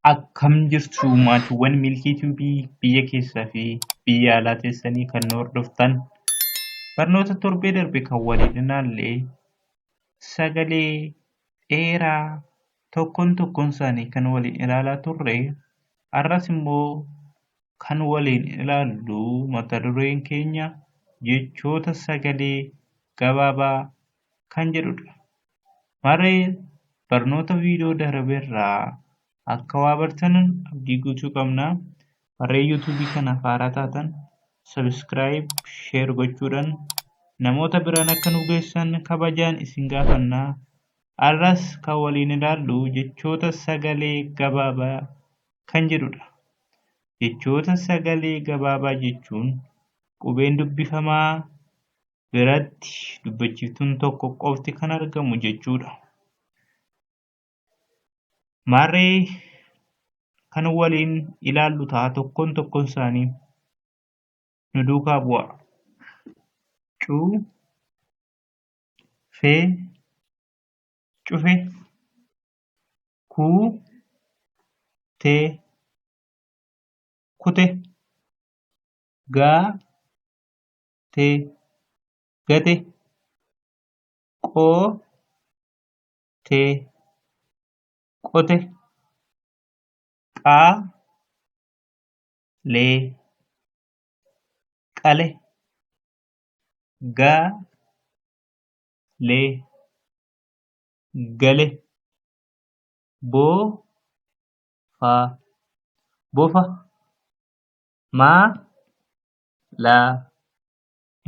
Akkam jirtu maatiiwwan Milkii Tiivii biyya keessaa fi biyya alaa teessanii kan nu hordoftan barnoota torbee darbe kan waliin ilaalle sagalee dheeraa tokkoon isaanii kan waliin ilaalaa turre har'as immoo kan waliin ilaallu mata dureen keenya jechoota sagalee gabaabaa kan jedhudha. Maree barnoota viidiyoo darbeerraa akka waa bartan abdii guutuu qabna. Maree yuutuubii kanaaf haaraa taatan sabiskiraayib, sheer gochuudhaan namoota biraan akka nu geessan kabajaan isin gaafanna. Har'as kan waliin ilaallu jechoota sagalee gabaabaa kan jedhudha. Jechoota sagalee gabaabaa jechuun qubeen dubbifamaa biratti dubbachiiftuun tokko qofti kan argamu jechuudha. Maree kan waliin ilaallu ta'a tokkoon isaanii nu duukaa bu'a. Cuu, fee, cufe, kuu, tee, kute, gaa, tee, gate, qoo, tee, qote, qaa, lee, qale, gaa, lee, gale, boo, faa, bofa, maa, laa,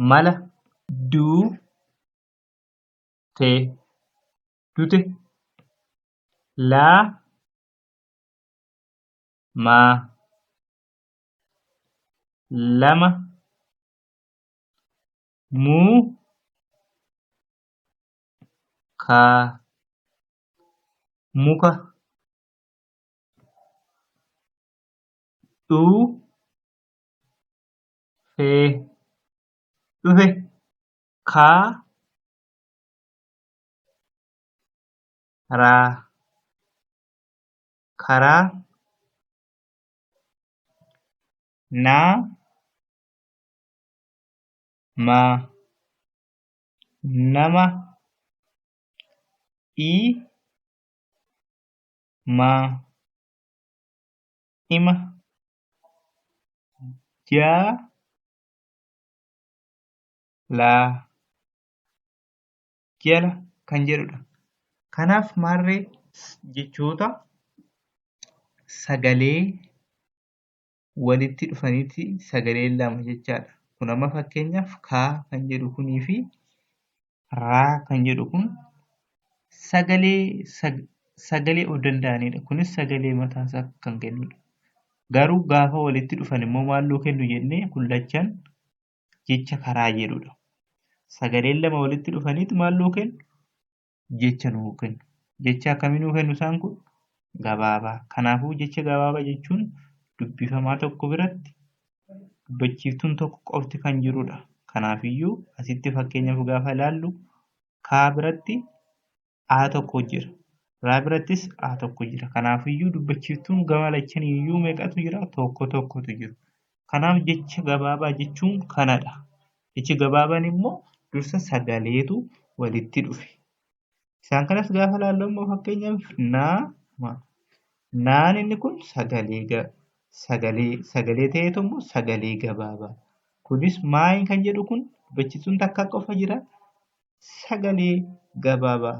mala, duu, tee, dute, laa, maa, lama, muu, kaa, muka, dhuu, fee, dhufe, kaa, raa, karaa, naa, maa, nama, ii, maa, ima, jaa, laa, jala kan jedhudha. Kanaaf marree jechoota sagalee walitti dhufaniiti sagalee lama jechaadha. Kun amma fakkeenyaaf kaa kan jedhu kunii fi raa kan jedhu kun sagalee of danda'anidha. Kunis sagalee mataasaa kan kennudha. Garuu gaafa walitti dhufan immoo maal kennu jennee kullachaan jecha karaa jedhudha. Sagaleen lama walitti dhufaniiti maal kennu? Jecha nuu kennu. Jecha akkamii nuu kennu isaan kun? Gabaabaa. Kanaafuu jecha gabaabaa jechuun dubbifamaa tokko biratti dubbachiiftuun tokko qofti kan jirudha. Kanaafiyyuu asitti fakkeenyaaf gaafa ilaallu kaa biratti A tokko jira. Raa birattis A tokko jira. Kanaafiyyuu dubbachiiftuun gama lachaniiyyuu meeqatu jira? Tokkotu jiru. Kanaaf jecha gabaabaa jechuun kanadha. Jechi gabaabaan immoo dursa sagaleetu walitti dhufe. Isaan kanas gaafa ilaallu immoo fakkeenyaaf naa. Naan inni kun sagalee ta'eetu immoo sagalee gabaabaa. Kunis maayin kan jedhu kun dubbachiiftuun takka qofa jira. Sagalee gabaabaa.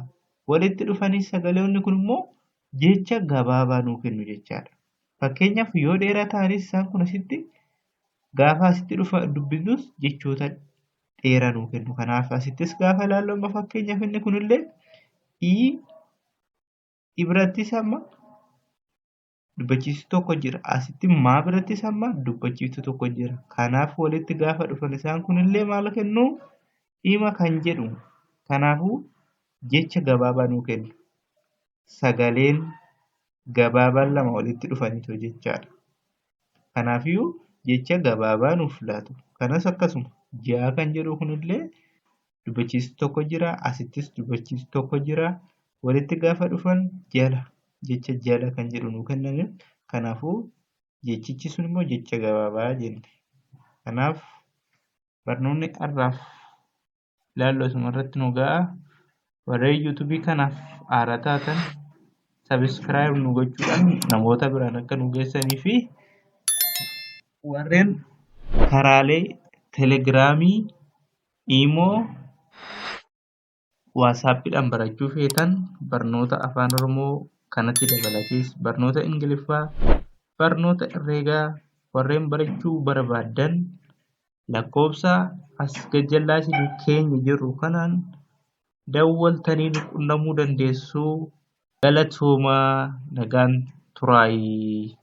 Walitti dhufanii sagaleewwan kun immoo jecha gabaabaa nuu kennu jechaadha. Fakkeenyaaf yoo dheeraa ta'anis isaan kun asitti gaafa asitti dubbifnus jechoota dheeraa nuu kennu. Kanaaf asittis gaafa ilaallu amma fakkeenyaaf inni kunillee i birattis amma dubbachiiftuu tokko jira. Asitti maa birattis amma dubbachiiftuu tokko jira. Kanaaf walitti gaafa dhufan isaan kunillee maal kennu? Ima kan jedhu. Kanaafuu jecha gabaabaa nuu kennu. Sagaleen gabaabaan lama walitti dhufaniitu jechaadha. Kanaafiyyuu jecha gabaabaa nuuf laatu. Kanas akkasuma jaa kan jedhu kunillee dubbachiiftuu tokko jira. Asittis dubbachiiftuu tokko jira. Walitti gaafa dhufan jecha jala kan jedhu nuu kenname. Kanaafuu jechichi sun immoo jecha gabaabaa jenne. Kanaaf barnoonni har'aaf ilaallu asuma irratti nu ga'a. Warreen yuutuubii kanaaf haaraa taatan sabiskiraayib nu gochuudhaan namoota biraan akka nu geessanii fi warreen karaalee telegiraamii, iimoo, waasaappiidhaan barachuu feetan barnoota afaan oromoo kanatti dabalatees barnoota ingiliffaa, barnoota herreegaa warreen barachuu barbaadan lakkoofsa as gajjallaa isin keenya jirru kanaan dawwaltanii nu qunnamuu dandeessu. Galatoomaa nagaan turaayii.